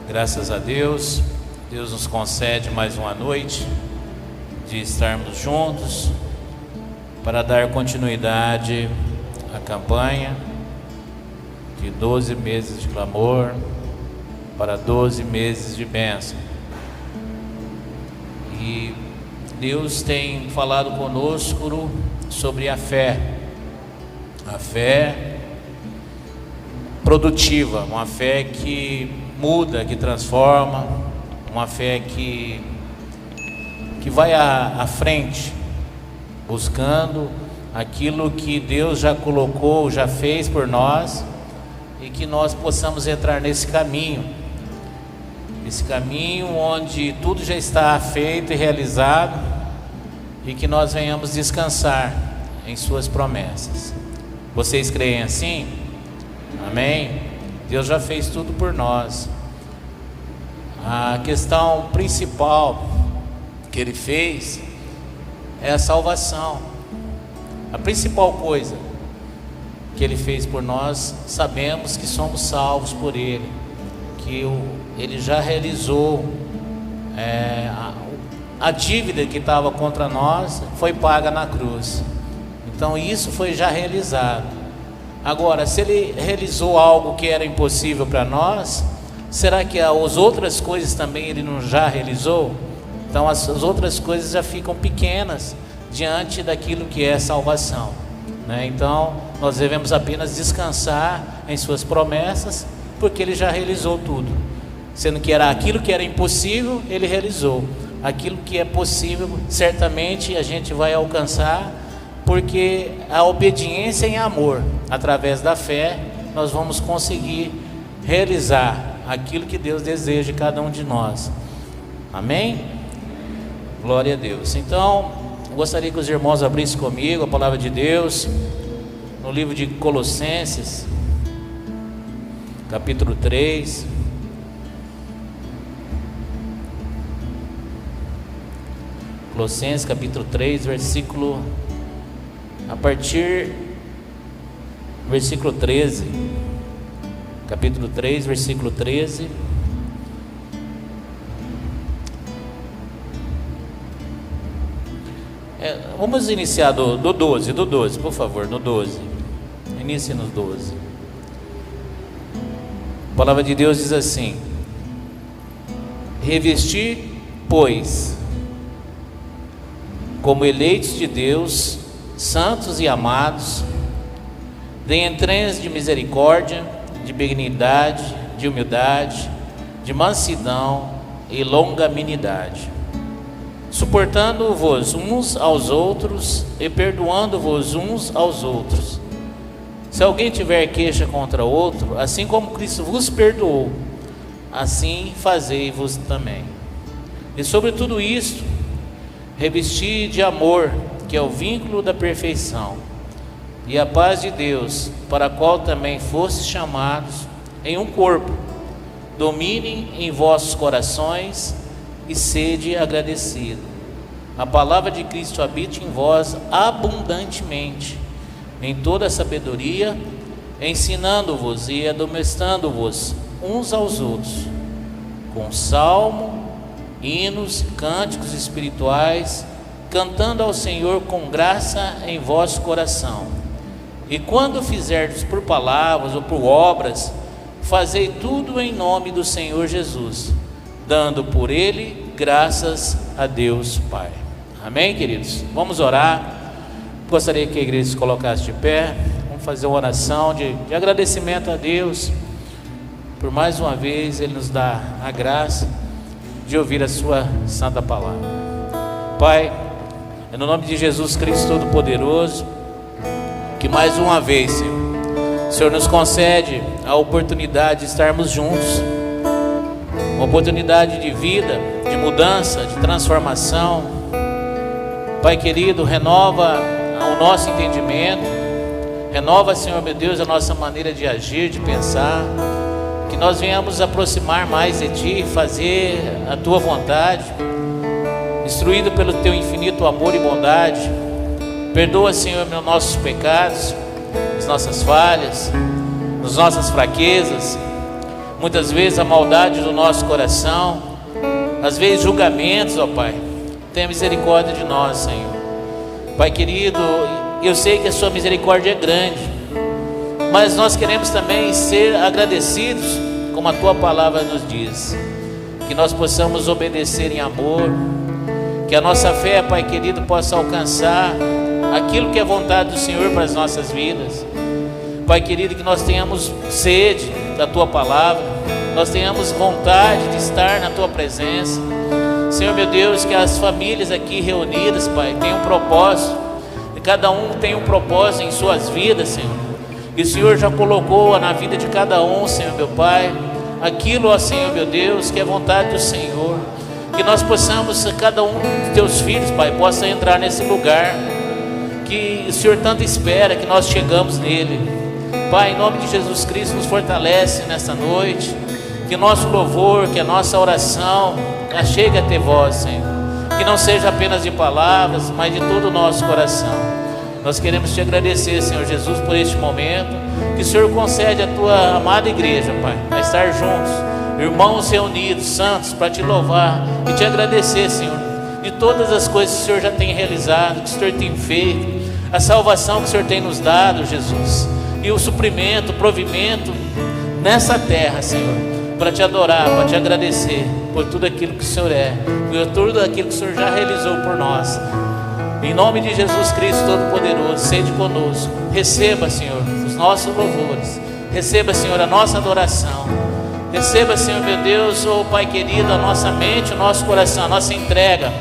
Graças a Deus, Deus nos concede mais uma noite de estarmos juntos para dar continuidade à campanha de 12 meses de clamor para 12 meses de bênção. E Deus tem falado conosco sobre a fé produtiva, uma fé que muda, que transforma, uma fé que vai à frente, buscando aquilo que Deus já colocou, já fez por nós, e que nós possamos entrar nesse caminho onde tudo já está feito e realizado, e que nós venhamos descansar em suas promessas. Vocês creem assim? Amém? Deus já fez tudo por nós. A questão principal que Ele fez é a salvação. A principal coisa que Ele fez por nós, sabemos que somos salvos por Ele, que Ele já realizou a dívida que estava contra nós, foi paga na cruz. Então isso foi já realizado. Agora, se Ele realizou algo que era impossível para nós, será que as outras coisas também Ele não já realizou? Então as outras coisas já ficam pequenas diante daquilo que é salvação, né? Então nós devemos apenas descansar em suas promessas, porque Ele já realizou tudo. Sendo que era aquilo que era impossível, Ele realizou. Aquilo que é possível, certamente a gente vai alcançar, porque a obediência em amor, através da fé, nós vamos conseguir realizar aquilo que Deus deseja de cada um de nós. Amém? Glória a Deus. Então, gostaria que os irmãos abrissem comigo a palavra de Deus no livro de Colossenses, capítulo 3. Colossenses capítulo 3, versículo 13. Capítulo 3, versículo 13. Vamos iniciar do 12, por favor, no 12. Inicie nos 12. A palavra de Deus diz assim: revestir, pois, como eleitos de Deus, santos e amados, de entranhas de misericórdia, de benignidade, de humildade, de mansidão e longanimidade, suportando-vos uns aos outros e perdoando-vos uns aos outros. Se alguém tiver queixa contra outro, assim como Cristo vos perdoou, assim fazei-vos também. E sobre tudo isto, revesti de amor, que é o vínculo da perfeição, e a paz de Deus, para a qual também fostes chamados em um corpo, dominem em vossos corações e sede agradecido. A palavra de Cristo habite em vós abundantemente, em toda a sabedoria, ensinando-vos e admoestando-vos uns aos outros, com salmo, hinos, cânticos espirituais, cantando ao Senhor com graça em vosso coração. E quando fizerdes por palavras ou por obras, fazei tudo em nome do Senhor Jesus, dando por Ele graças a Deus Pai. Amém, queridos? Vamos orar. Gostaria que a igreja se colocasse de pé. Vamos fazer uma oração de agradecimento a Deus, por mais uma vez Ele nos dá a graça de ouvir a sua santa palavra. Pai, é no nome de Jesus Cristo Todo-Poderoso, que mais uma vez, Senhor, o Senhor nos concede a oportunidade de estarmos juntos, uma oportunidade de vida, de mudança, de transformação. Pai querido, renova o nosso entendimento, Renova, Senhor meu Deus, a nossa maneira de agir, de pensar, que nós venhamos aproximar mais de Ti, fazer a Tua vontade, instruído pelo Teu infinito amor e bondade. Perdoa, Senhor, meus nossos pecados, as nossas falhas, as nossas fraquezas, muitas vezes a maldade do nosso coração, às vezes julgamentos, ó Pai. Tenha misericórdia de nós, Senhor. Pai querido, eu sei que a Sua misericórdia é grande, mas nós queremos também ser agradecidos, como a Tua palavra nos diz, que nós possamos obedecer em amor, que a nossa fé, Pai querido, possa alcançar aquilo que é vontade do Senhor para as nossas vidas. Pai querido, que nós tenhamos sede da Tua palavra, nós tenhamos vontade de estar na Tua presença. Senhor meu Deus, que as famílias aqui reunidas, Pai, tenham um propósito, e cada um tem um propósito em suas vidas, Senhor. E o Senhor já colocou na vida de cada um, Senhor meu Pai, aquilo, ó Senhor meu Deus, que é vontade do Senhor. Que nós possamos, cada um dos Teus filhos, Pai, possa entrar nesse lugar que o Senhor tanto espera, que nós chegamos nele. Pai, em nome de Jesus Cristo, nos fortalece nesta noite, que nosso louvor, que a nossa oração chegue até Vós, Senhor, que não seja apenas de palavras, mas de todo o nosso coração. Nós queremos Te agradecer, Senhor Jesus, por este momento, que o Senhor concede à Tua amada igreja, Pai, a estar juntos, irmãos reunidos, santos, para Te louvar e Te agradecer, Senhor, de todas as coisas que o Senhor já tem realizado, que o Senhor tem feito, a salvação que o Senhor tem nos dado, Jesus, e o suprimento, o provimento nessa terra, Senhor, para Te adorar, para Te agradecer por tudo aquilo que o Senhor é, por tudo aquilo que o Senhor já realizou por nós. Em nome de Jesus Cristo Todo-Poderoso, sede conosco. Receba, Senhor, os nossos louvores. Receba, Senhor, a nossa adoração. Receba, Senhor, meu Deus, oh Pai querido, a nossa mente, o nosso coração, a nossa entrega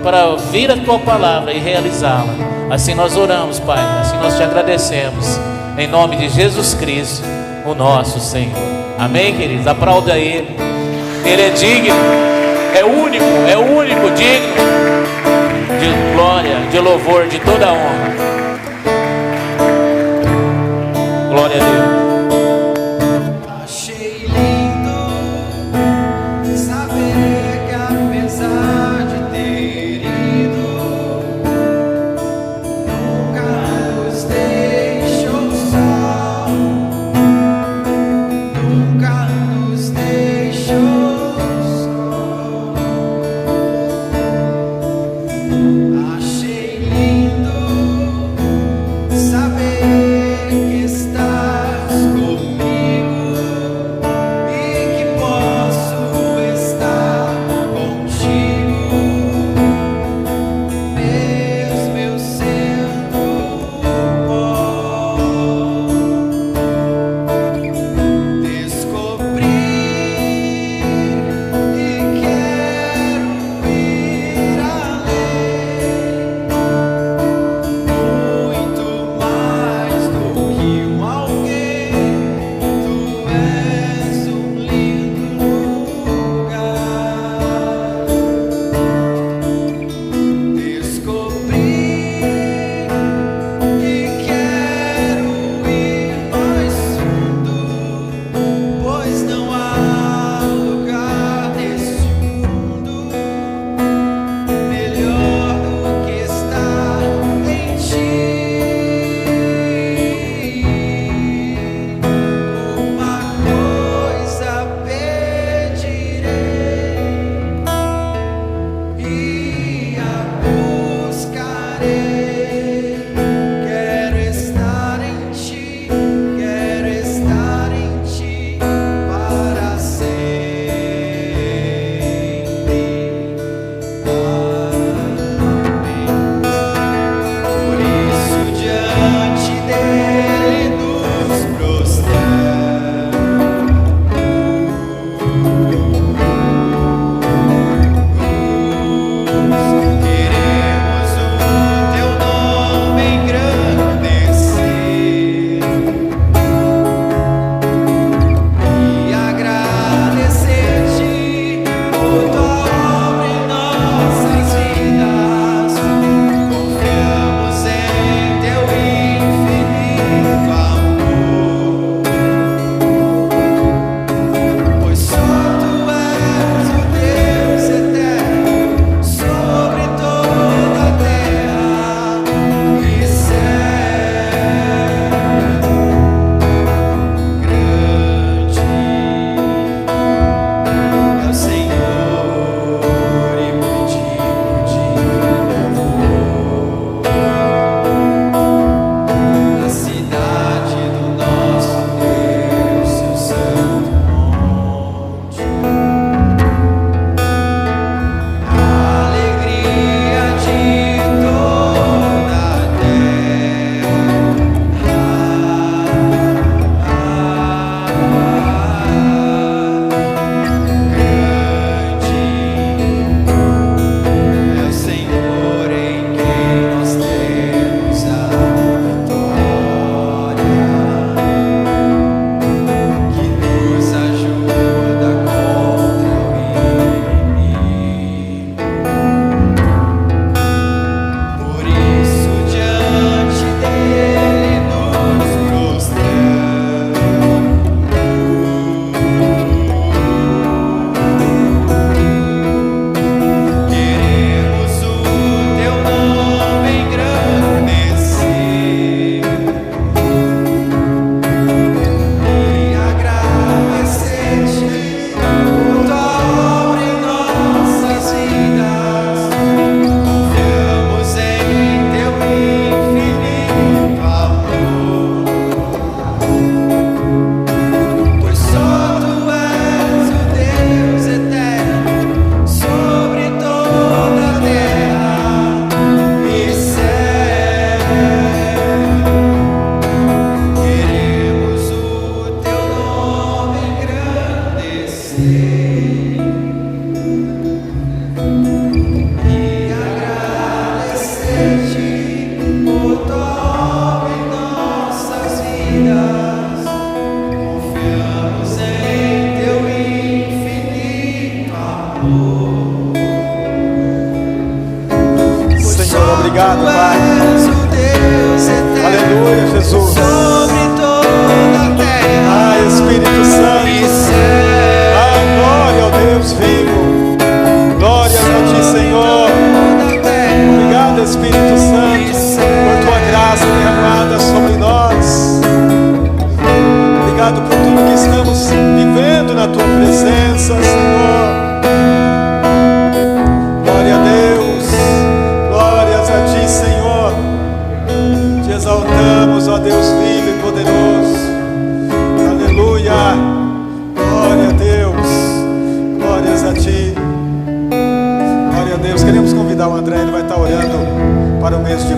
para ouvir a Tua palavra e realizá-la. Assim nós oramos, Pai, assim nós Te agradecemos. Em nome de Jesus Cristo, o nosso Senhor. Amém, queridos? Aplauda Ele. Ele é digno, é o único digno de glória, de louvor, de toda a honra. Glória a Deus. Achei lindo saber que apesar de ter ido, nunca nos deixou só, nunca nos deixou só. Achei lindo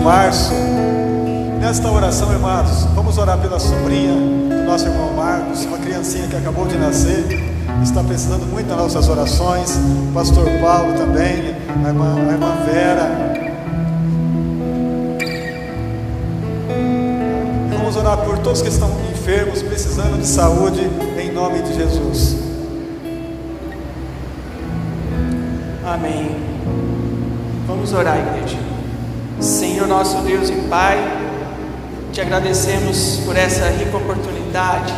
março. Nesta oração, irmãos, vamos orar pela sobrinha do nosso irmão Marcos, uma criancinha que acabou de nascer, está precisando muito das nossas orações. O pastor Paulo também, a irmã Vera. E vamos orar por todos que estão enfermos, precisando de saúde, em nome de Jesus. Amém. Vamos orar, igreja. Senhor nosso Deus e Pai, te agradecemos por essa rica oportunidade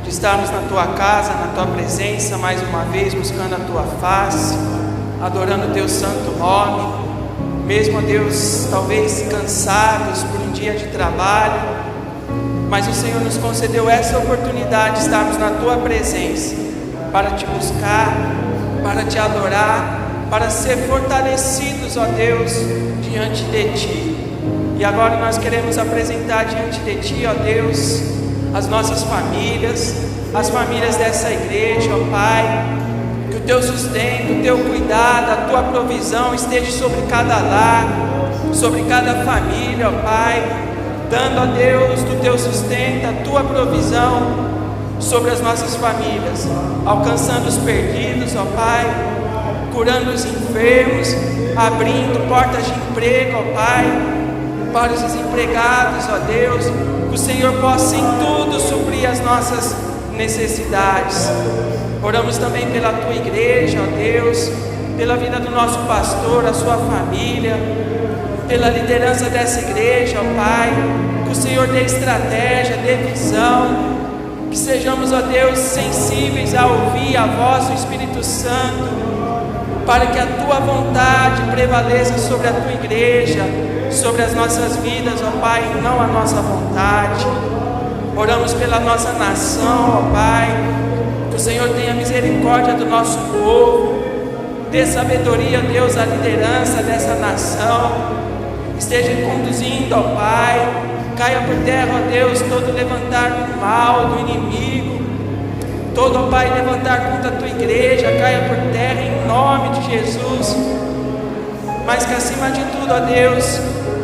de estarmos na Tua casa, na Tua presença, mais uma vez buscando a Tua face, adorando o Teu santo nome, mesmo, Deus, talvez cansados por um dia de trabalho, mas o Senhor nos concedeu essa oportunidade de estarmos na Tua presença, para Te buscar, para Te adorar, para ser fortalecidos, ó Deus, diante de Ti. E agora nós queremos apresentar diante de Ti, ó Deus, as nossas famílias, as famílias dessa igreja, ó Pai, que o Teu sustento, o Teu cuidado, a Tua provisão esteja sobre cada lar, sobre cada família, ó Pai, dando, ó Deus, do Teu sustento, a Tua provisão sobre as nossas famílias, alcançando os perdidos, ó Pai, curando os enfermos, abrindo portas de emprego, ó Pai, para os desempregados, ó Deus, que o Senhor possa em tudo suprir as nossas necessidades. Oramos também pela Tua igreja, ó Deus, pela vida do nosso pastor, a sua família, pela liderança dessa igreja, ó Pai, que o Senhor dê estratégia, dê visão, que sejamos, ó Deus, sensíveis a ouvir a voz do Espírito Santo, para que a Tua vontade prevaleça sobre a Tua igreja, sobre as nossas vidas, ó Pai, e não a nossa vontade. Oramos pela nossa nação, ó Pai, que o Senhor tenha misericórdia do nosso povo, dê sabedoria, Deus, à liderança dessa nação, esteja conduzindo, ó Pai, caia por terra, ó Deus, todo levantar do mal, do inimigo, todo, ó Pai, levantar contra a Tua igreja, caia por terra em nome de Jesus. Mas que acima de tudo, ó Deus,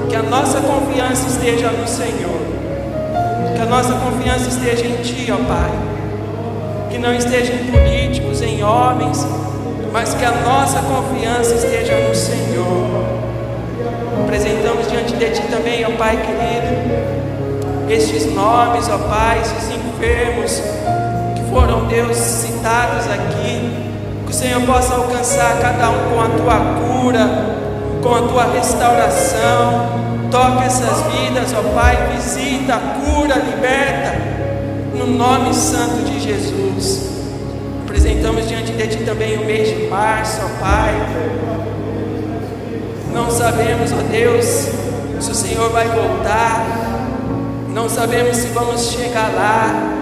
que a nossa confiança esteja no Senhor, que a nossa confiança esteja em Ti, ó Pai, que não esteja em políticos, em homens, mas que a nossa confiança esteja no Senhor. Apresentamos diante de Ti também, ó Pai querido, estes nomes, ó Pai, esses enfermos que foram, Deus, citados aqui, que o Senhor possa alcançar cada um com a Tua cura, com a Tua restauração. Toca essas vidas, ó Pai, visita, cura, liberta, no nome santo de Jesus. Apresentamos diante de Ti também o mês de março, ó Pai. Não sabemos, ó Deus, se o Senhor vai voltar, não sabemos se vamos chegar lá,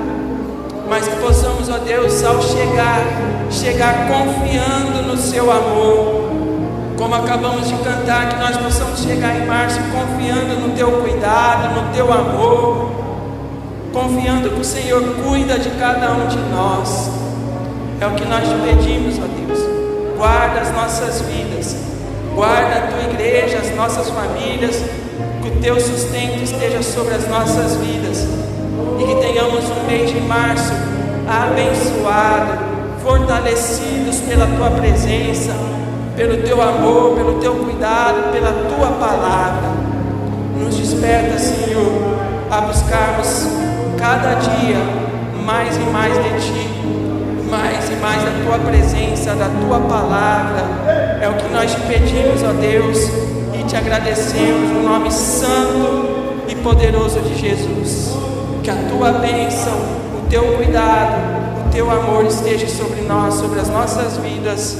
mas que possamos, ó Deus, ao chegar confiando no Seu amor, como acabamos de cantar, que nós possamos chegar em março confiando no Teu cuidado, no Teu amor, confiando que o Senhor cuida de cada um de nós. É o que nós te pedimos, ó Deus. Guarda as nossas vidas, guarda a Tua igreja, as nossas famílias, que o Teu sustento esteja sobre as nossas vidas, e que tenhamos um mês de março abençoado, fortalecidos pela Tua presença, pelo Teu amor, pelo Teu cuidado, pela Tua palavra. Nos desperta, Senhor, a buscarmos cada dia mais e mais de Ti, mais e mais da Tua presença, da Tua palavra. É o que nós te pedimos, ó Deus, e te agradecemos no nome santo e poderoso de Jesus. Que a Tua bênção, o Teu cuidado, o Teu amor esteja sobre nós, sobre as nossas vidas.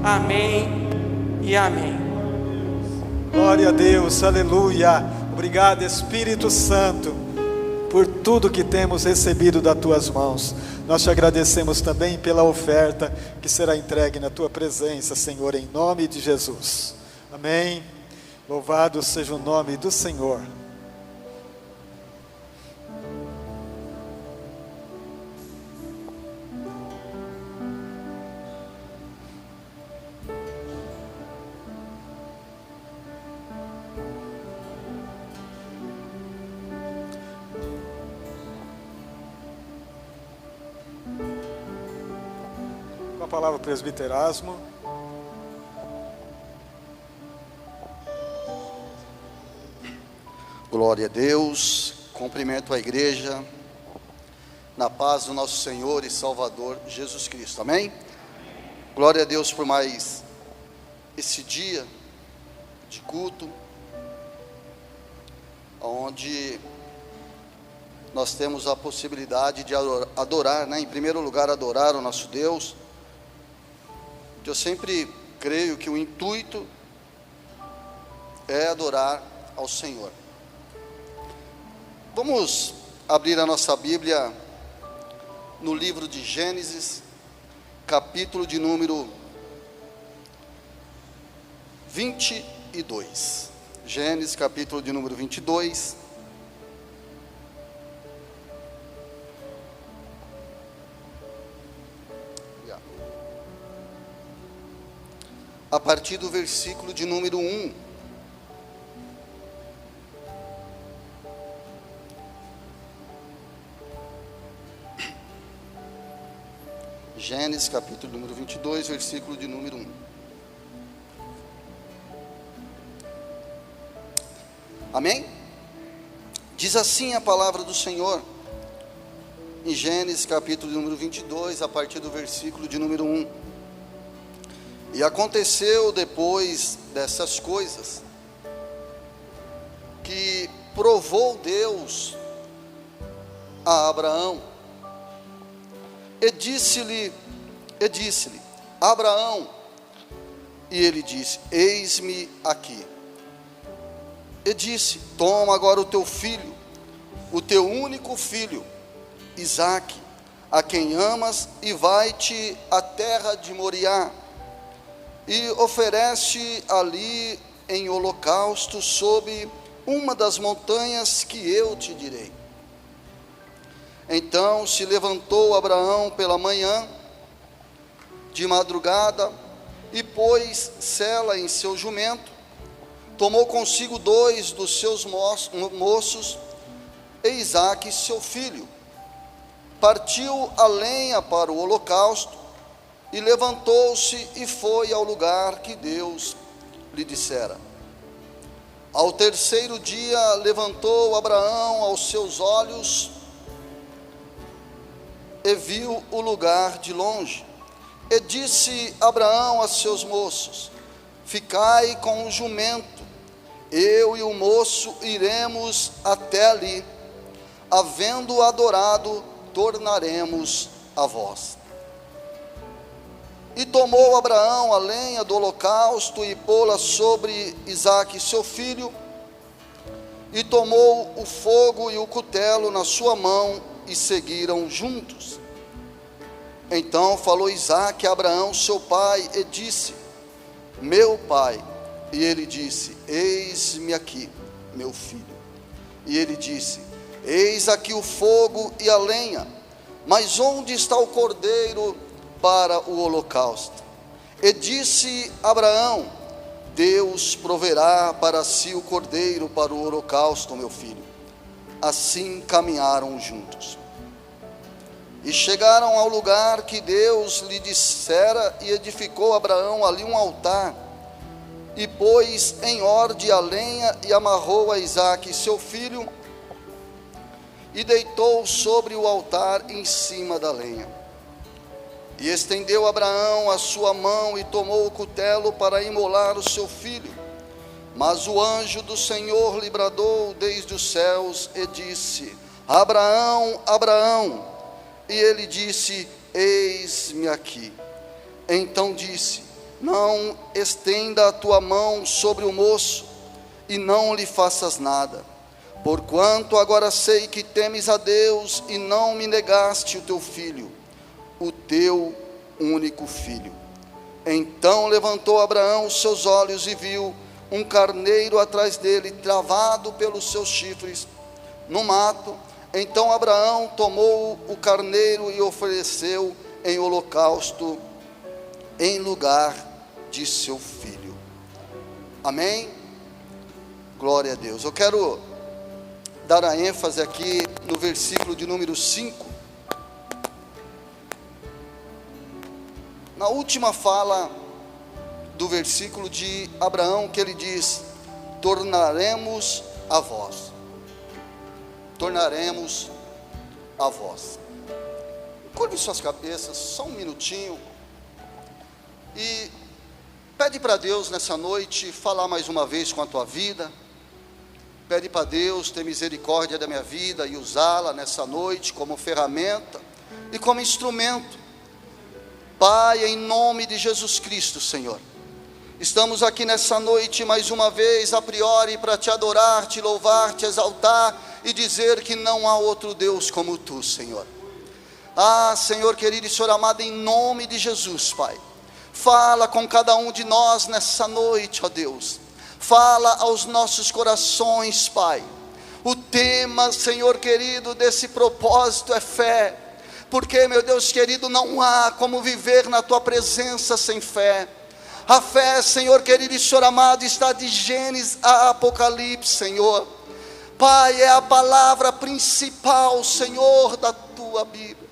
Amém e amém. Glória a Deus, aleluia. Obrigado, Espírito Santo, por tudo que temos recebido das Tuas mãos. Nós te agradecemos também pela oferta que será entregue na Tua presença, Senhor, em nome de Jesus. Amém. Louvado seja o nome do Senhor. palavra o presbítero Erasmo. Glória a Deus, cumprimento a igreja, na paz do nosso Senhor e Salvador Jesus Cristo, amém? Glória a Deus por mais esse dia de culto, onde nós temos a possibilidade de adorar, né? Em primeiro lugar, adorar o nosso Deus. Eu sempre creio que o intuito é adorar ao Senhor. Vamos abrir a nossa Bíblia no livro de Gênesis, capítulo de número 22. Gênesis, capítulo de número 22. A partir do versículo de número 1. Gênesis, capítulo número 22, versículo de número 1. Amém? Diz assim a palavra do Senhor, em Gênesis, capítulo número 22, a partir do versículo de número 1. E aconteceu depois dessas coisas, que provou Deus a Abraão, e disse-lhe, Abraão, e ele disse, eis-me aqui. E disse, toma agora o teu filho, o teu único filho, Isaque, a quem amas, e vai-te à terra de Moriá, e oferece ali em holocausto sob uma das montanhas que eu te direi. Então se levantou Abraão pela manhã, de madrugada, e pôs sela em seu jumento, tomou consigo 2 dos seus moços, e Isaque seu filho, partiu a lenha para o holocausto, e levantou-se e foi ao lugar que Deus lhe dissera. Ao terceiro dia levantou Abraão aos seus olhos, e viu o lugar de longe, e disse Abraão a seus moços, ficai com o jumento, eu e o moço iremos até ali, havendo adorado, tornaremos a vós. E tomou Abraão a lenha do holocausto, e pô-la sobre Isaque seu filho, e tomou o fogo e o cutelo na sua mão, e seguiram juntos. Então falou Isaque a Abraão seu pai, e disse, meu pai. E ele disse, eis-me aqui, meu filho. E ele disse, eis aqui o fogo e a lenha, mas onde está o cordeiro para o holocausto? E disse Abraão, Deus proverá para si o cordeiro para o holocausto, meu filho. Assim caminharam juntos. E chegaram ao lugar que Deus lhe dissera, e edificou Abraão ali um altar, e pôs em ordem a lenha, e amarrou a Isaque seu filho, e deitou sobre o altar em cima da lenha. E estendeu Abraão a sua mão, e tomou o cutelo para imolar o seu filho. Mas o anjo do Senhor lhe bradou desde os céus, e disse, Abraão, Abraão. E ele disse, eis-me aqui. Então disse, não estenda a tua mão sobre o moço, e não lhe faças nada, porquanto agora sei que temes a Deus, e não me negaste o teu filho, o teu único filho. Então levantou Abraão os seus olhos, e viu um carneiro atrás dele, travado pelos seus chifres, no mato. Então Abraão tomou o carneiro e ofereceu em holocausto, em lugar de seu filho. Amém? Glória a Deus. Eu quero dar a ênfase aqui no versículo de número 5. na última fala do versículo de Abraão, que ele diz: tornaremos a vós. Tornaremos a vós. Curve suas cabeças, só um minutinho, e pede para Deus nessa noite falar mais uma vez com a tua vida. Pede para Deus ter misericórdia da minha vida e usá-la nessa noite como ferramenta e como instrumento. Pai, em nome de Jesus Cristo, Senhor, estamos aqui nessa noite mais uma vez, a priori, para te adorar, te louvar, te exaltar e dizer que não há outro Deus como tu, Senhor. Ah, Senhor querido e Senhor amado, em nome de Jesus, Pai, fala com cada um de nós nessa noite, ó Deus. Fala aos nossos corações, Pai. O tema, Senhor querido, desse propósito é fé. Porque, meu Deus querido, não há como viver na tua presença sem fé. A fé, Senhor querido e Senhor amado, está de Gênesis a Apocalipse, Senhor. Pai, é a palavra principal, Senhor, da tua Bíblia.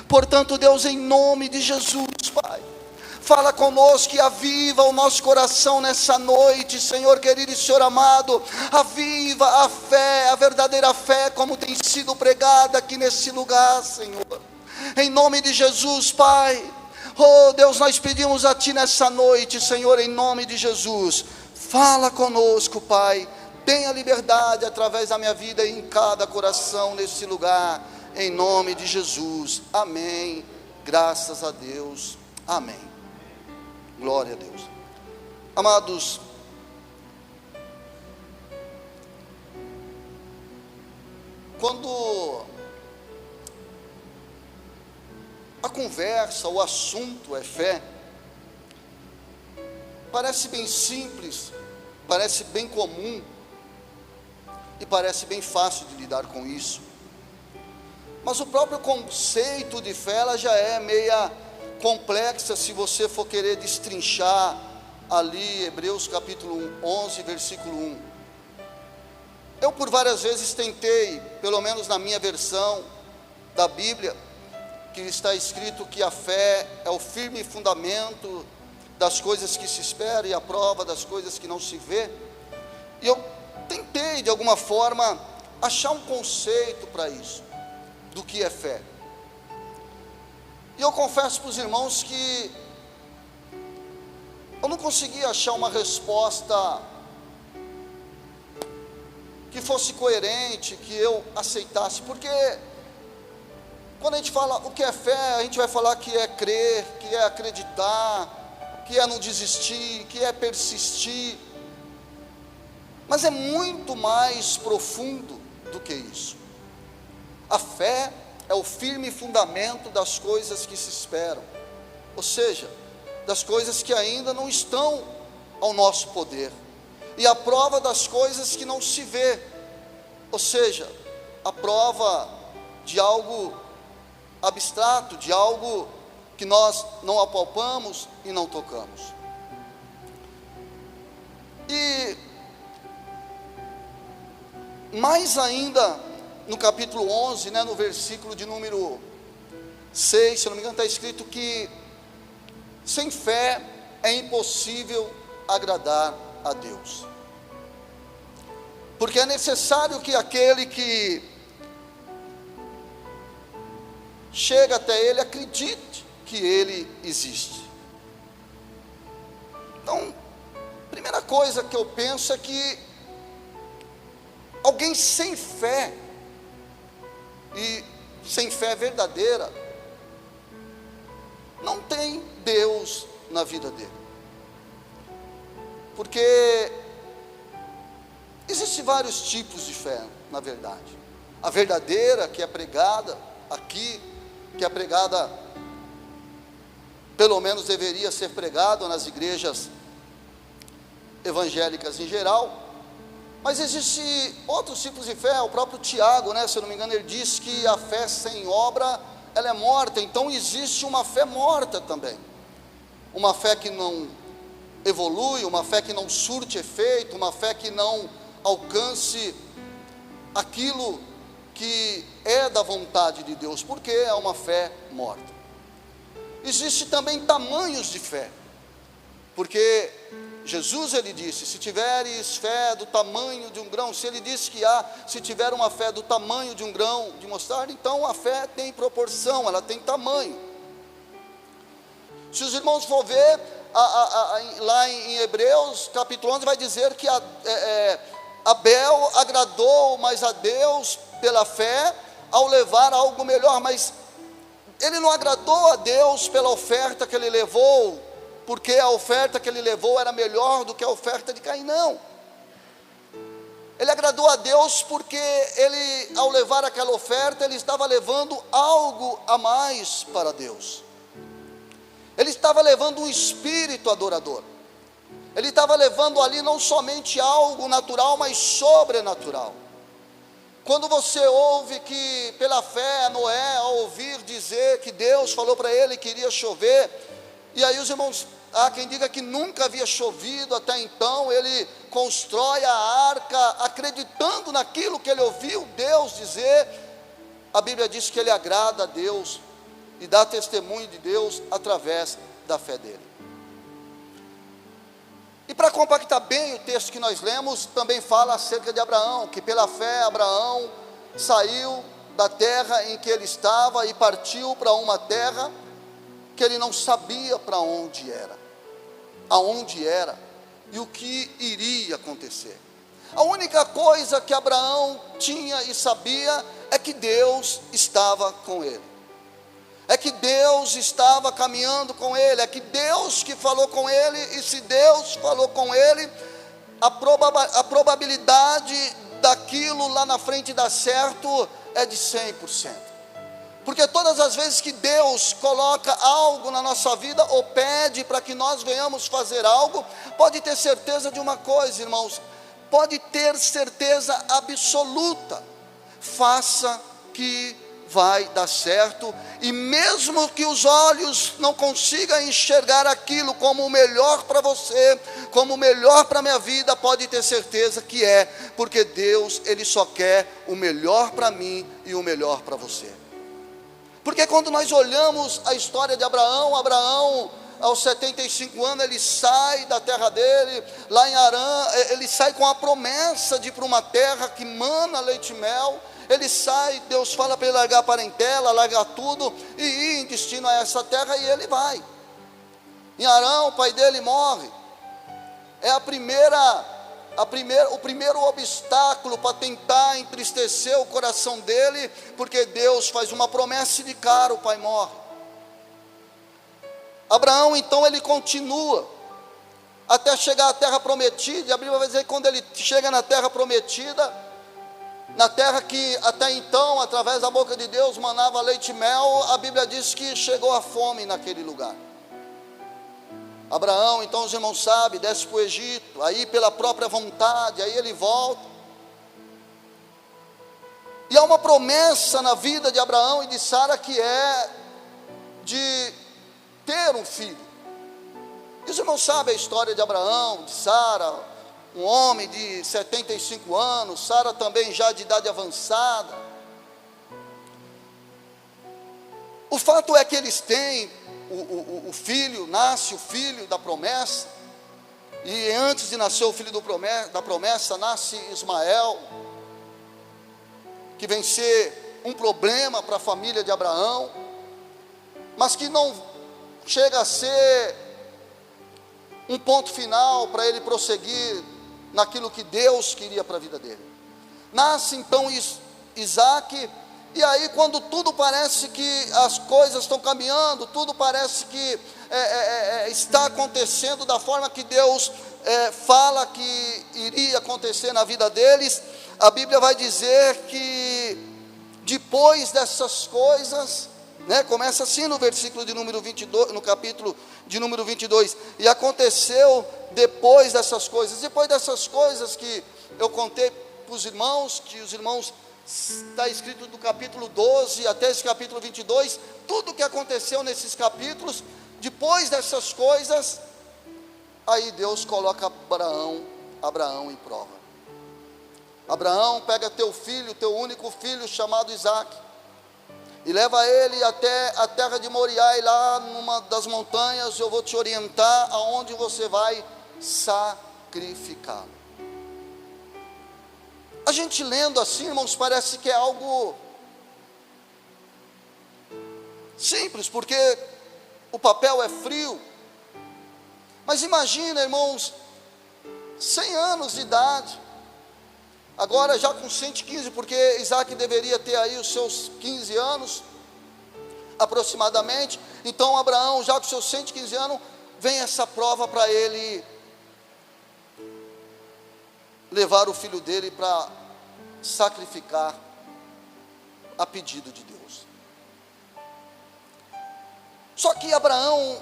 Portanto, Deus, em nome de Jesus, Pai, fala conosco e aviva o nosso coração nessa noite, Senhor querido e Senhor amado. Aviva a fé, a verdadeira fé, como tem sido pregada aqui nesse lugar, Senhor. Em nome de Jesus, Pai. Oh Deus, nós pedimos a Ti nessa noite, Senhor, em nome de Jesus. Fala conosco, Pai. Tenha liberdade através da minha vida e em cada coração nesse lugar. Em nome de Jesus. Amém. Graças a Deus. Amém. Glória a Deus. Amados, quando a conversa, o assunto é fé, parece bem simples, parece bem comum e parece bem fácil de lidar com isso. Mas o próprio conceito de fé, ela já é meia complexa se você for querer destrinchar ali Hebreus capítulo 11, versículo 1. Eu por várias vezes tentei, pelo menos na minha versão da Bíblia, que está escrito que a fé é o firme fundamento das coisas que se esperam e a prova das coisas que não se vê. E eu tentei de alguma forma achar um conceito para isso, do que é fé. E eu confesso para os irmãos que eu não consegui achar uma resposta que fosse coerente, que eu aceitasse, porque quando a gente fala o que é fé, a gente vai falar que é crer, que é acreditar, que é não desistir, que é persistir, mas é muito mais profundo do que isso. A fé é o firme fundamento das coisas que se esperam, ou seja, das coisas que ainda não estão ao nosso poder, e a prova das coisas que não se vê, ou seja, a prova de algo abstrato, de algo que nós não apalpamos e não tocamos. E mais ainda, no capítulo 11, no versículo de número 6, se eu não me engano, está escrito que sem fé é impossível agradar a Deus, porque é necessário que aquele que chega até Ele acredite que Ele existe. Então, a primeira coisa que eu penso é que alguém sem fé, e sem fé verdadeira, não tem Deus na vida dele, porque existem vários tipos de fé, na verdade. A verdadeira, que é pregada aqui, que é pregada, pelo menos deveria ser pregada nas igrejas evangélicas em geral. Mas existe outros tipos de fé. O próprio Tiago, se eu não me engano, ele diz que a fé sem obra, ela é morta. Então existe uma fé morta também, uma fé que não evolui, uma fé que não surte efeito, uma fé que não alcance aquilo que é da vontade de Deus, porque é uma fé morta. Existe também tamanhos de fé, porque Jesus, ele disse, se tiveres fé do tamanho de um grão, se ele disse que se tiver uma fé do tamanho de um grão de mostarda, então a fé tem proporção, ela tem tamanho. Se os irmãos for ver, lá em Hebreus, capítulo 11, vai dizer que Abel agradou mais a Deus pela fé, ao levar algo melhor, mas ele não agradou a Deus pela oferta que ele levou, porque a oferta que ele levou era melhor do que a oferta de Caim, não. Ele agradou a Deus porque ele, ao levar aquela oferta, ele estava levando algo a mais para Deus. Ele estava levando um espírito adorador. Ele estava levando ali não somente algo natural, mas sobrenatural. Quando você ouve que pela fé Noé, ao ouvir dizer que Deus falou para ele que iria chover, e aí os irmãos, há quem diga que nunca havia chovido até então, ele constrói a arca acreditando naquilo que ele ouviu Deus dizer. A Bíblia diz que ele agrada a Deus e dá testemunho de Deus através da fé dele. E para compactar bem o texto que nós lemos, também fala acerca de Abraão, que pela fé Abraão saiu da terra em que ele estava e partiu para uma terra que ele não sabia para onde era, aonde era e o que iria acontecer. A única coisa que Abraão tinha e sabia é que Deus estava com ele. É que Deus estava caminhando com ele, é que Deus que falou com ele, e se Deus falou com ele, a probabilidade daquilo lá na frente dar certo é de 100%. Porque todas as vezes que Deus coloca algo na nossa vida, ou pede para que nós venhamos fazer algo, pode ter certeza de uma coisa, irmãos, pode ter certeza absoluta, faça que vai dar certo, e mesmo que os olhos não consigam enxergar aquilo como o melhor para você, como o melhor para a minha vida, pode ter certeza que é, porque Deus, Ele só quer o melhor para mim e o melhor para você. Porque quando nós olhamos a história de Abraão, aos 75 anos, ele sai da terra dele, lá em Harã, ele sai com a promessa de ir para uma terra que mana leite e mel. Ele sai, Deus fala para ele largar a parentela, largar tudo, e ir em destino a essa terra, e ele vai. Em Harã, o pai dele morre. É o primeiro obstáculo para tentar entristecer o coração dele, porque Deus faz uma promessa e de cara o pai morre. Abraão então ele continua até chegar à terra prometida, e a Bíblia vai dizer que quando ele chega na terra prometida, na terra que até então, através da boca de Deus, manava leite e mel, a Bíblia diz que chegou a fome naquele lugar. Abraão, então os irmãos sabem, desce para o Egito, aí pela própria vontade, aí ele volta. E há uma promessa na vida de Abraão e de Sara, que é de ter um filho. E os irmãos sabem a história de Abraão, de Sara, um homem de 75 anos, Sara também já de idade avançada. O fato é que eles têm o filho, nasce o filho da promessa, e antes de nascer o filho da promessa, nasce Ismael, que vem ser um problema para a família de Abraão, mas que não chega a ser um ponto final para ele prosseguir naquilo que Deus queria para a vida dele. Nasce então Isaac, e aí quando tudo parece que as coisas estão caminhando, tudo parece que está acontecendo da forma que Deus fala que iria acontecer na vida deles, a Bíblia vai dizer que depois dessas coisas, começa assim no versículo de número 22, no capítulo de número 22, e aconteceu depois dessas coisas que eu contei para os irmãos, que os irmãos, está escrito do capítulo 12 até esse capítulo 22, tudo o que aconteceu nesses capítulos, depois dessas coisas, aí Deus coloca Abraão em prova. Abraão, pega teu filho, teu único filho chamado Isaac, e leva ele até a terra de Moriá, e lá numa das montanhas eu vou te orientar aonde você vai sacrificá-lo. A gente lendo assim, irmãos, parece que é algo simples, porque o papel é frio. Mas imagina, irmãos, 100 anos de idade, agora já com 115, porque Isaac deveria ter aí os seus 15 anos, aproximadamente. Então Abraão, já com seus 115 anos, vem essa prova para ele levar o filho dele para sacrificar a pedido de Deus. Só que Abraão,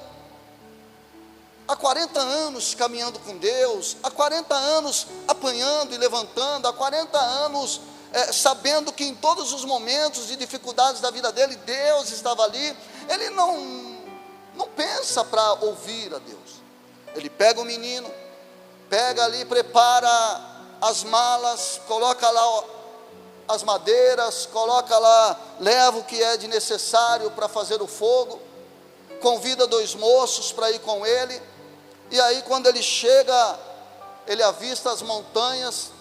há 40 anos caminhando com Deus, há 40 anos apanhando e levantando, há 40 anos sabendo que em todos os momentos de dificuldades da vida dele, Deus estava ali. Ele não pensa para ouvir a Deus. Ele pega o menino, pega ali, prepara as malas, coloca lá as madeiras, coloca lá, leva o que é de necessário para fazer o fogo, convida 2 moços para ir com ele. E aí quando ele chega, ele avista as montanhas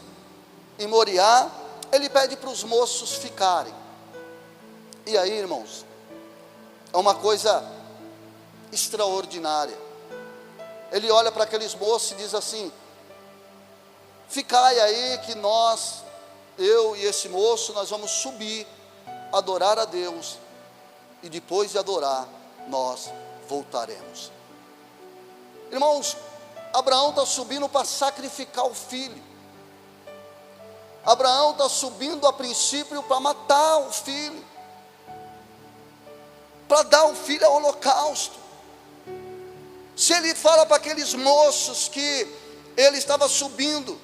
em Moriá, ele pede para os moços ficarem. E aí, irmãos, é uma coisa extraordinária. Ele olha para aqueles moços e diz assim: ficai aí que nós, eu e esse moço, nós vamos subir, adorar a Deus, e depois de adorar, nós voltaremos. Irmãos, Abraão está subindo para sacrificar o filho. Abraão está subindo a princípio para matar o filho, para dar o filho ao holocausto. Se ele fala para aqueles moços que ele estava subindo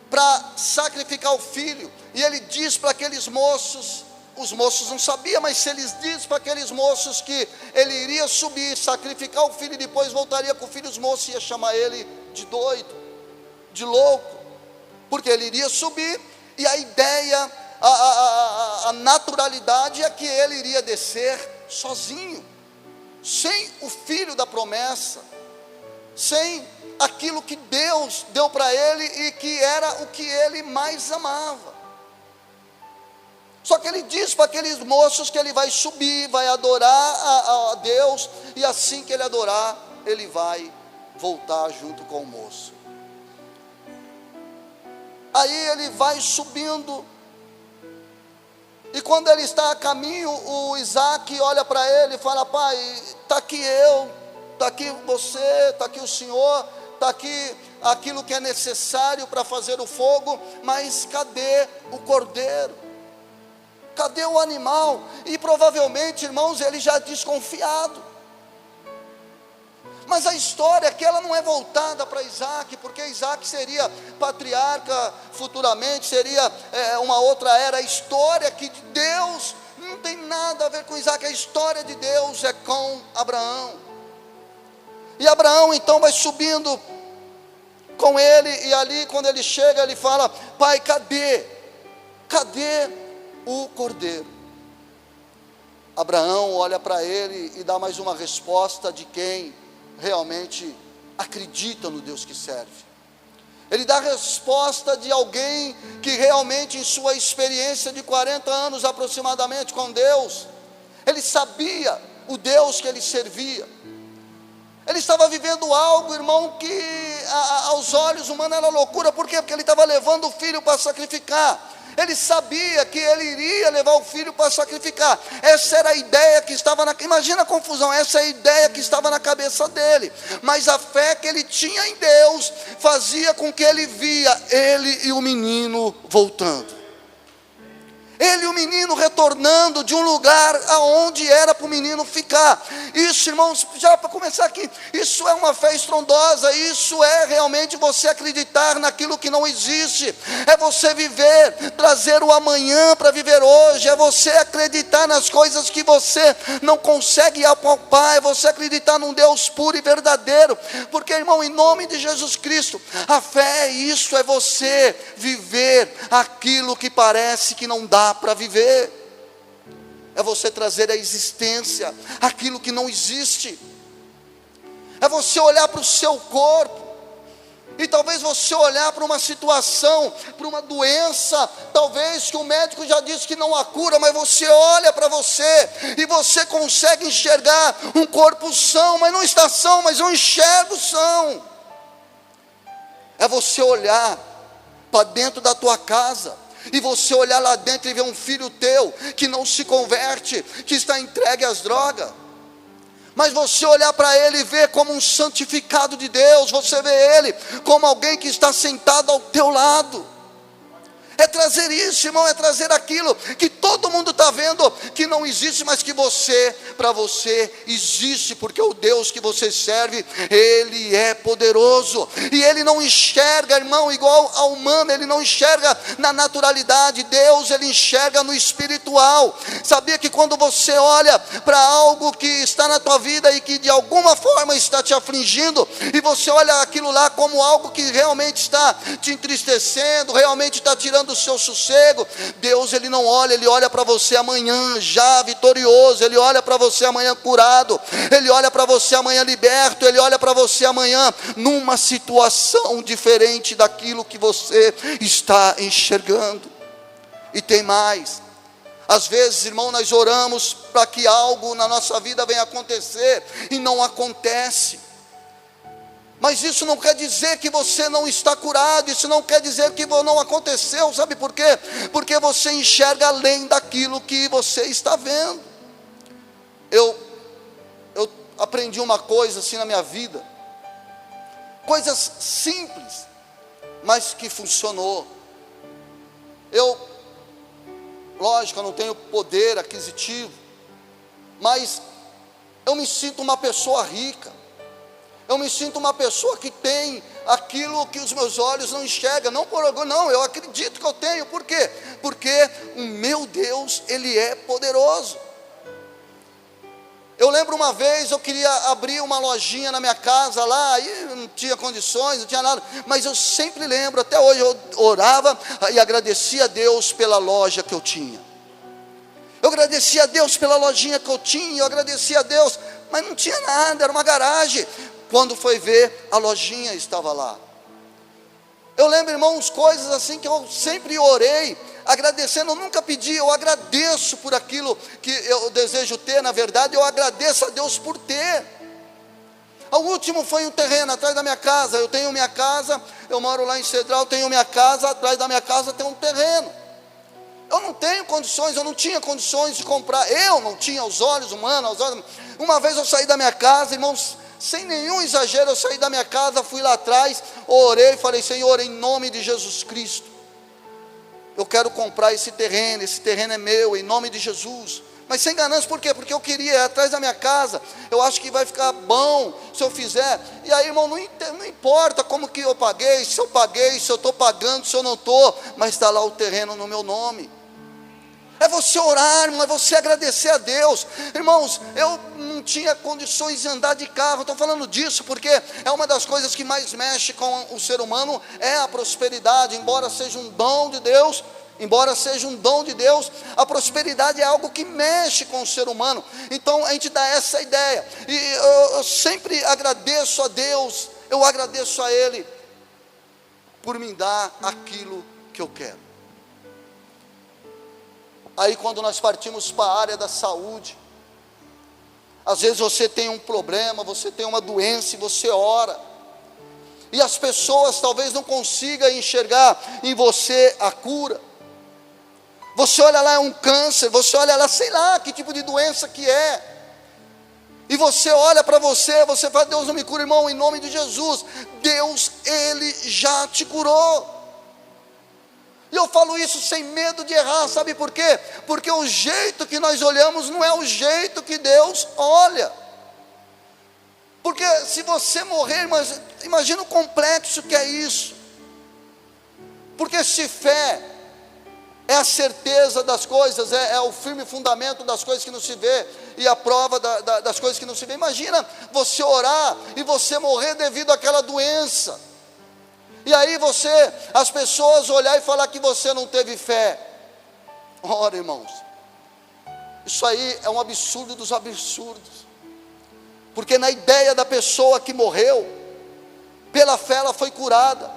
para sacrificar o filho, e ele diz para aqueles moços, os moços não sabiam, mas se eles diz para aqueles moços que ele iria subir, sacrificar o filho e depois voltaria com o filho, os moços iam chamar ele de doido, de louco, porque ele iria subir, e a ideia, a naturalidade é que ele iria descer sozinho, sem o filho da promessa, sem aquilo que Deus deu para ele e que era o que ele mais amava. Só que ele diz para aqueles moços que ele vai subir, vai adorar a Deus, e assim que ele adorar, ele vai voltar junto com o moço. Aí ele vai subindo, e quando ele está a caminho, o Isaac olha para ele e fala: pai, está aqui eu, está aqui você, está aqui o senhor, está aqui aquilo que é necessário para fazer o fogo, mas cadê o cordeiro? Cadê o animal? E provavelmente, irmãos, ele já desconfiado. Mas a história aqui, ela não é voltada para Isaac, porque Isaac seria patriarca futuramente, seria uma outra era. A história aqui de Deus não tem nada a ver com Isaac, a história de Deus é com Abraão. E Abraão então vai subindo com ele, e ali quando ele chega, ele fala: pai, cadê o cordeiro? Abraão olha para ele e dá mais uma resposta de quem realmente acredita no Deus que serve. Ele dá a resposta de alguém que realmente, em sua experiência de 40 anos aproximadamente com Deus, ele sabia o Deus que ele servia. Ele estava vivendo algo, irmão, que aos olhos humanos era loucura. Por quê? Porque ele estava levando o filho para sacrificar. Ele sabia que ele iria levar o filho para sacrificar. Essa era a ideia que estava imagina a confusão, essa é a ideia que estava na cabeça dele. Mas a fé que ele tinha em Deus fazia com que ele via ele e o menino voltando. Ele e o menino retornando de um lugar aonde era para o menino ficar. Isso, irmãos, já para começar aqui, isso é uma fé estrondosa. Isso é realmente você acreditar naquilo que não existe. É você viver, trazer o amanhã para viver hoje. É você acreditar nas coisas que você não consegue apalpar. É você acreditar num Deus puro e verdadeiro. Porque, irmão, em nome de Jesus Cristo, a fé é isso, é você viver aquilo que parece que não dá para viver. é você trazer à existência aquilo que não existe, é você olhar para o seu corpo, e talvez você olhar para uma situação, para uma doença, talvez que o médico já disse que não há cura, mas você olha para você, e você consegue enxergar um corpo são, mas não está são, mas eu enxergo são. É você olhar para dentro da tua casa, e você olhar lá dentro e ver um filho teu, que não se converte, que está entregue às drogas, mas você olhar para ele e ver como um santificado de Deus, você vê ele como alguém que está sentado ao teu lado. É trazer isso, irmão, é trazer aquilo que todo mundo está vendo que não existe, mas que você, para você, existe, porque o Deus que você serve, Ele é poderoso, e Ele não enxerga, irmão, igual ao humano, Ele não enxerga na naturalidade, Deus, Ele enxerga no espiritual. Sabia que quando você olha para algo que está na tua vida e que de alguma forma está te afligindo, e você olha aquilo lá como algo que realmente está te entristecendo, realmente está tirando do seu sossego, Deus, Ele não olha, Ele olha para você amanhã já vitorioso, Ele olha para você amanhã curado, Ele olha para você amanhã liberto, Ele olha para você amanhã numa situação diferente daquilo que você está enxergando. E tem mais, às vezes, irmão, nós oramos para que algo na nossa vida venha acontecer, e não acontece. Mas isso não quer dizer que você não está curado, isso não quer dizer que não aconteceu, sabe por quê? Porque você enxerga além daquilo que você está vendo. Eu aprendi uma coisa assim na minha vida, coisas simples, mas que funcionou. Lógico, eu não tenho poder aquisitivo, mas eu me sinto uma pessoa rica. Eu me sinto uma pessoa que tem aquilo que os meus olhos não enxergam, não por orgulho, não, eu acredito que eu tenho. Por quê? Porque o meu Deus, Ele é poderoso. Eu lembro uma vez, eu queria abrir uma lojinha na minha casa lá, e não tinha condições, não tinha nada, mas eu sempre lembro, até hoje eu orava e agradecia a Deus pela loja que eu tinha. Eu agradecia a Deus pela lojinha que eu tinha, eu agradecia a Deus, mas não tinha nada, era uma garagem. Quando foi ver, a lojinha estava lá. Eu lembro, irmãos, coisas assim que eu sempre orei, agradecendo, eu nunca pedi, eu agradeço por aquilo que eu desejo ter, na verdade, eu agradeço a Deus por ter. O último foi um terreno atrás da minha casa, eu tenho minha casa, eu moro lá em Cedral, tenho minha casa, atrás da minha casa tem um terreno. Eu não tenho condições, eu não tinha condições de comprar, eu não tinha os olhos humanos, uma vez eu saí da minha casa, irmãos, sem nenhum exagero, eu saí da minha casa, fui lá atrás, orei, falei, Senhor, em nome de Jesus Cristo, eu quero comprar esse terreno é meu, em nome de Jesus, mas sem ganância, por quê? Porque eu queria, é atrás da minha casa, eu acho que vai ficar bom, se eu fizer, e aí, irmão, não importa como que eu paguei, se eu estou pagando, se eu não estou, mas está lá o terreno no meu nome. É você orar, irmão, é você agradecer a Deus. Irmãos, eu não tinha condições de andar de carro, estou falando disso porque é uma das coisas que mais mexe com o ser humano, é a prosperidade, embora seja um dom de Deus, a prosperidade é algo que mexe com o ser humano. Então a gente dá essa ideia, e eu sempre agradeço a Deus, eu agradeço a Ele, por me dar aquilo que eu quero. Aí quando nós partimos para a área da saúde, às vezes você tem um problema, você tem uma doença e você ora, e as pessoas talvez não consigam enxergar em você a cura. Você olha lá, é um câncer, você olha lá, sei lá que tipo de doença que é, e você olha para você fala, Deus não me cura, irmão, em nome de Jesus, Deus, Ele já te curou. E eu falo isso sem medo de errar, sabe por quê? Porque o jeito que nós olhamos não é o jeito que Deus olha. Porque se você morrer, mas imagina o complexo que é isso. Porque se fé é a certeza das coisas, é o firme fundamento das coisas que não se vê, e a prova das coisas que não se vê. Imagina você orar e você morrer devido àquela doença. E aí as pessoas olhar e falar que você não teve fé. Ora, irmãos, Isso aí é um absurdo dos absurdos. Porque na ideia da pessoa que morreu, pela fé ela foi curada.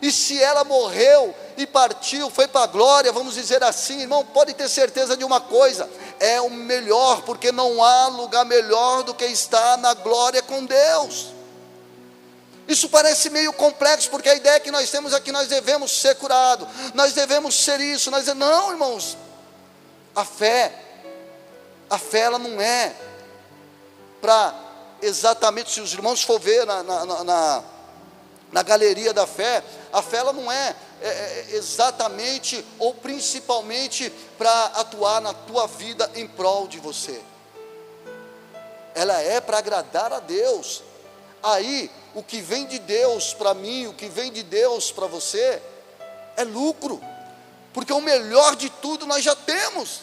E se ela morreu e partiu, foi para a glória, vamos dizer assim, irmão, pode ter certeza de uma coisa: é o melhor, porque não há lugar melhor do que estar na glória com Deus. Isso parece meio complexo, porque a ideia que nós temos é que nós devemos ser curados, nós devemos ser isso, não, irmãos, a fé ela não é para exatamente, se os irmãos for ver na galeria da fé, a fé ela não é exatamente ou principalmente para atuar na tua vida em prol de você. Ela é para agradar a Deus. Aí, o que vem de Deus para mim, o que vem de Deus para você, é lucro, porque o melhor de tudo nós já temos: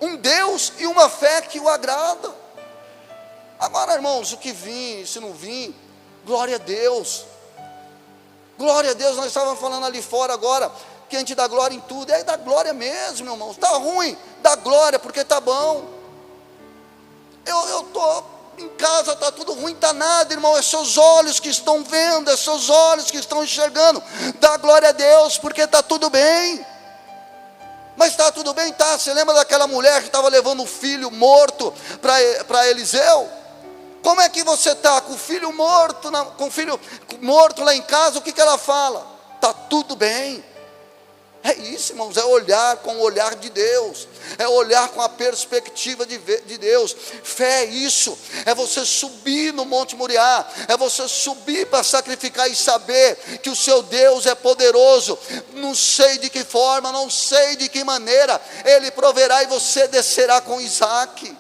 um Deus e uma fé que o agrada. Agora, irmãos, o que vir, se não vir, glória a Deus. Glória a Deus. Nós estávamos falando ali fora agora que a gente dá glória em tudo. É da glória mesmo, irmãos. Está ruim, dá glória porque está bom. Eu estou em casa, está tudo ruim, está nada, irmão. É seus olhos que estão vendo, é seus olhos que estão enxergando. Dá glória a Deus porque está tudo bem. Mas está tudo bem, tá? Você lembra daquela mulher que estava levando o filho morto para Eliseu? Como é que você está com o filho morto, lá em casa? O que ela fala? Está tudo bem. É isso, irmãos, é olhar com o olhar de Deus, é olhar com a perspectiva de Deus. Fé é isso, é você subir no Monte Moriá, é você subir para sacrificar e saber que o seu Deus é poderoso. Não sei de que forma, não sei de que maneira, Ele proverá e você descerá com Isaac.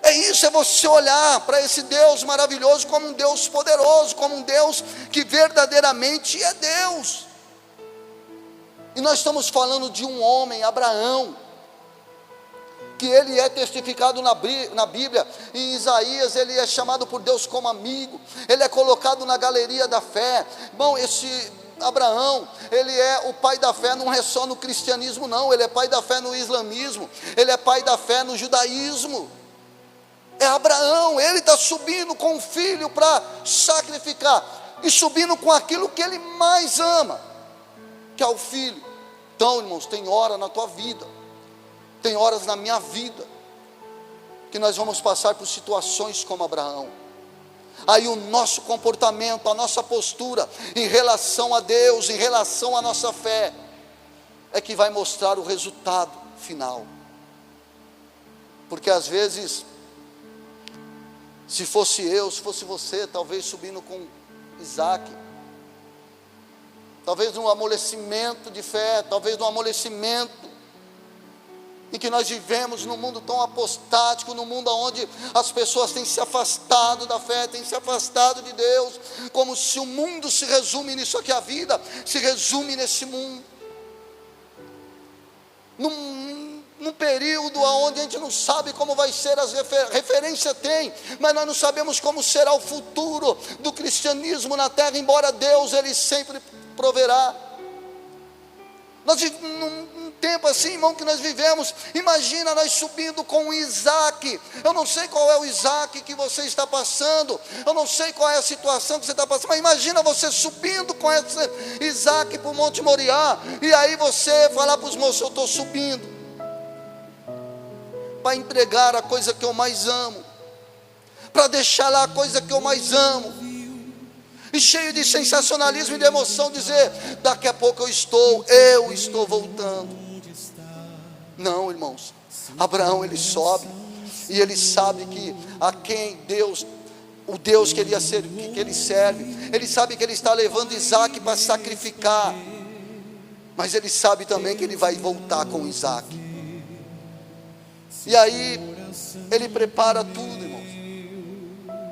É isso, é você olhar para esse Deus maravilhoso como um Deus poderoso, como um Deus que verdadeiramente é Deus. E nós estamos falando de um homem, Abraão, que ele é testificado na Bíblia, em Isaías ele é chamado por Deus como amigo, ele é colocado na galeria da fé. Bom, esse Abraão, ele é o pai da fé, não é só no cristianismo não, ele é pai da fé no islamismo, ele é pai da fé no judaísmo. É Abraão, ele está subindo com o filho para sacrificar, e subindo com aquilo que ele mais ama, que é o filho. Então, irmãos, tem hora na tua vida, tem horas na minha vida, que nós vamos passar por situações como Abraão. Aí o nosso comportamento, a nossa postura em relação a Deus, em relação à nossa fé, é que vai mostrar o resultado final. Porque às vezes, se fosse eu, se fosse você, talvez subindo com Isaac, talvez num amolecimento de fé, talvez num amolecimento em que nós vivemos num mundo tão apostático, num mundo onde as pessoas têm se afastado da fé, têm se afastado de Deus, como se o mundo se resume nisso aqui, a vida se resume nesse mundo, num período onde a gente não sabe como vai ser, as referências tem, mas nós não sabemos como será o futuro do cristianismo na terra, embora Deus, Ele sempre proverá. Nós num tempo assim, irmão, que nós vivemos, imagina nós subindo com Isaac. Eu não sei qual é o Isaac que você está passando, eu não sei qual é a situação que você está passando, mas imagina você subindo com esse Isaac para o Monte Moriá, e aí você falar para os moços: eu estou subindo para entregar a coisa que eu mais amo, para deixar lá a coisa que eu mais amo, e cheio de sensacionalismo e de emoção, dizer: daqui a pouco eu estou voltando. Não, irmãos, Abraão, ele sobe, e ele sabe que a quem Deus, o Deus que ele serve, ele sabe que ele está levando Isaac para sacrificar, mas ele sabe também que ele vai voltar com Isaac. E aí ele prepara tudo, irmãos.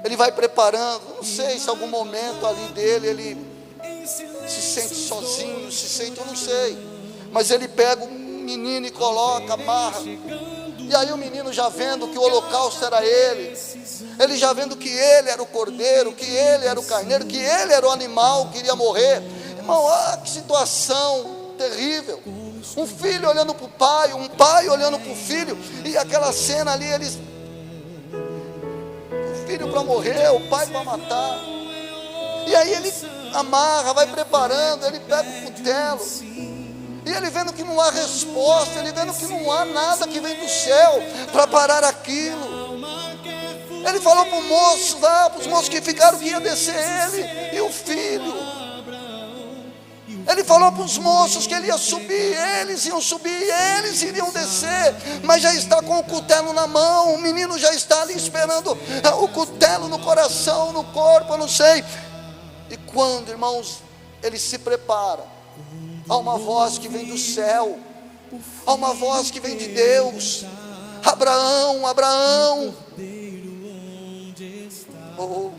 Ele vai preparando. Não sei se algum momento ali dele ele se sente sozinho, eu não sei, mas ele pega o menino e coloca, amarra. E aí o menino, já vendo que o holocausto era ele já vendo que ele era o cordeiro, que ele era o carneiro, que ele era o animal que iria morrer. Irmão, que situação terrível. Um filho olhando para o pai, um pai olhando para o filho, e aquela cena ali, eles, o filho para morrer, o pai para matar, e aí ele amarra, vai preparando, ele pega o cutelo, e ele vendo que não há resposta, ele vendo que não há nada que vem do céu para parar aquilo. Ele falou para o moço lá, para os moços que ficaram, que ia descer ele e o filho. Ele falou para os moços que ele ia subir, eles iam subir, eles iriam descer, mas já está com o cutelo na mão, o menino já está ali esperando o cutelo no coração, no corpo, eu não sei. E quando, irmãos, ele se prepara, há uma voz que vem do céu, há uma voz que vem de Deus: Abraão, Abraão. Oh,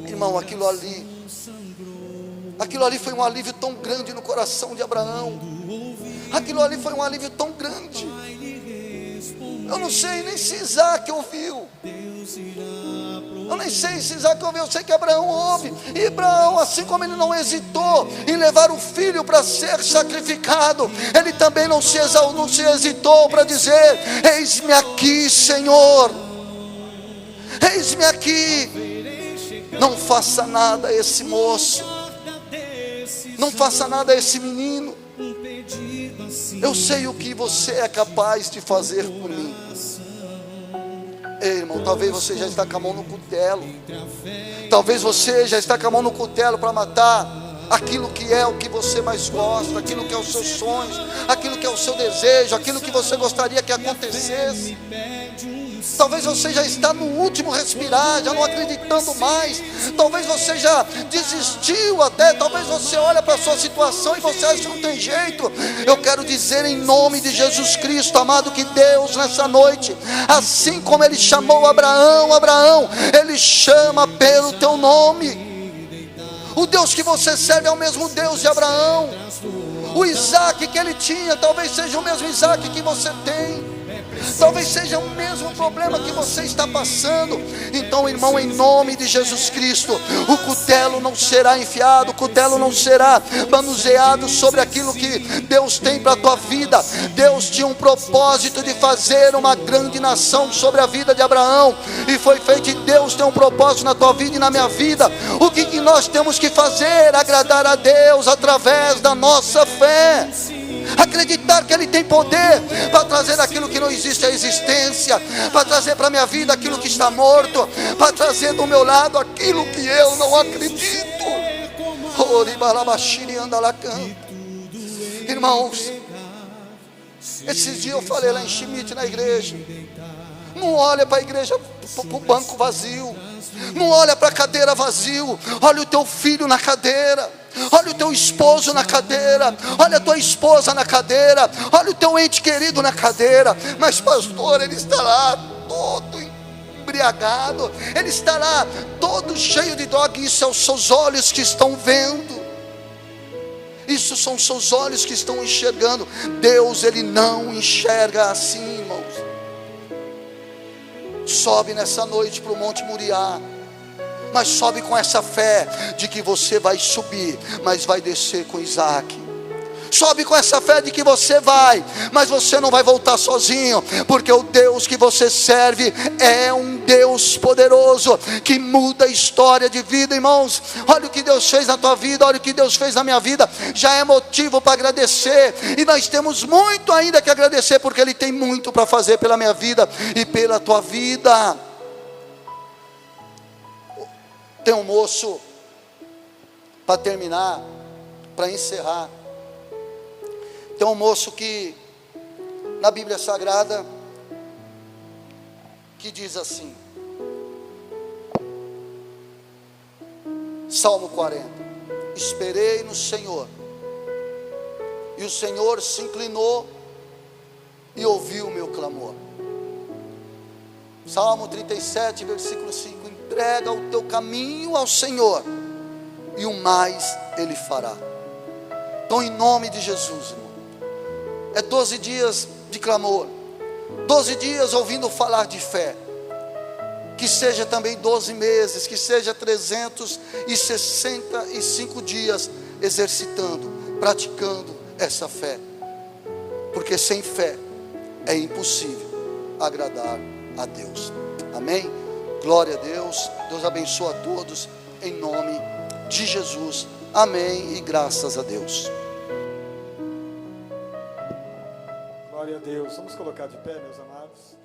irmão, aquilo ali foi um alívio tão grande no coração de Abraão. Aquilo ali foi um alívio tão grande. Eu não sei nem se Isaac ouviu. Eu nem sei se Isaac ouviu. Eu sei que Abraão ouve. E Abraão, assim como ele não hesitou em levar o filho para ser sacrificado, ele também não se hesitou para dizer: eis-me aqui, Senhor, eis-me aqui. Não faça nada a esse moço, não faça nada a esse menino. Eu sei o que você é capaz de fazer por mim. Ei, irmão, talvez você já está com a mão no cutelo. Talvez você já está com a mão no cutelo para matar aquilo que é o que você mais gosta, aquilo que é os seus sonhos, aquilo que é o seu desejo, aquilo que você gostaria que acontecesse. Talvez você já está no último respirar, já não acreditando mais. Talvez você já desistiu até. Talvez você olha para a sua situação e você acha que não tem jeito. Eu quero dizer em nome de Jesus Cristo, amado, que Deus nessa noite, assim como Ele chamou Abraão, Abraão, Ele chama pelo teu nome. O Deus que você serve é o mesmo Deus de Abraão. O Isaac que ele tinha, talvez seja o mesmo Isaac que você tem. Talvez seja o mesmo problema que você está passando. Então, irmão, em nome de Jesus Cristo, o cutelo não será enfiado, o cutelo não será manuseado sobre aquilo que Deus tem para a tua vida. Deus tinha um propósito de fazer uma grande nação sobre a vida de Abraão, e foi feito. E Deus tem um propósito na tua vida e na minha vida. O que nós temos que fazer? Agradar a Deus através da nossa fé. Acreditar que Ele tem poder para trazer aquilo que não existe à existência, para trazer para a minha vida aquilo que está morto, para trazer do meu lado aquilo que eu não acredito. Irmãos, esses dias eu falei lá em Schmidt, na igreja: não olha para a igreja, para o banco vazio, não olha para a cadeira vazio, olha o teu filho na cadeira, olha o teu esposo na cadeira, olha a tua esposa na cadeira, olha o teu ente querido na cadeira. Mas pastor, ele está lá todo embriagado, ele está lá todo cheio de droga. Isso é os seus olhos que estão vendo, isso são os seus olhos que estão enxergando. Deus, Ele não enxerga assim, irmãos. Sobe nessa noite para o Monte Moriá, mas sobe com essa fé de que você vai subir, mas vai descer com Isaac. Sobe com essa fé de que você vai, mas você não vai voltar sozinho, porque o Deus que você serve é um Deus poderoso, que muda a história de vida. Irmãos, olha o que Deus fez na tua vida, olha o que Deus fez na minha vida. Já é motivo para agradecer, e nós temos muito ainda que agradecer, porque Ele tem muito para fazer pela minha vida e pela tua vida. Tem um moço, para terminar, para encerrar, tem um moço que na Bíblia Sagrada que diz assim, Salmo 40: esperei no Senhor, e o Senhor se inclinou e ouviu o meu clamor. Salmo 37, versículo 5: entrega o teu caminho ao Senhor, e o mais Ele fará. Então, em nome de Jesus, irmão, é 12 dias de clamor, 12 dias ouvindo falar de fé. Que seja também 12 meses, que seja 365 dias exercitando, praticando, essa fé, porque sem fé é impossível agradar a Deus. Amém? Glória a Deus. Deus abençoe a todos em nome de Jesus. Amém e graças a Deus. Glória a Deus. Vamos colocar de pé, meus amados.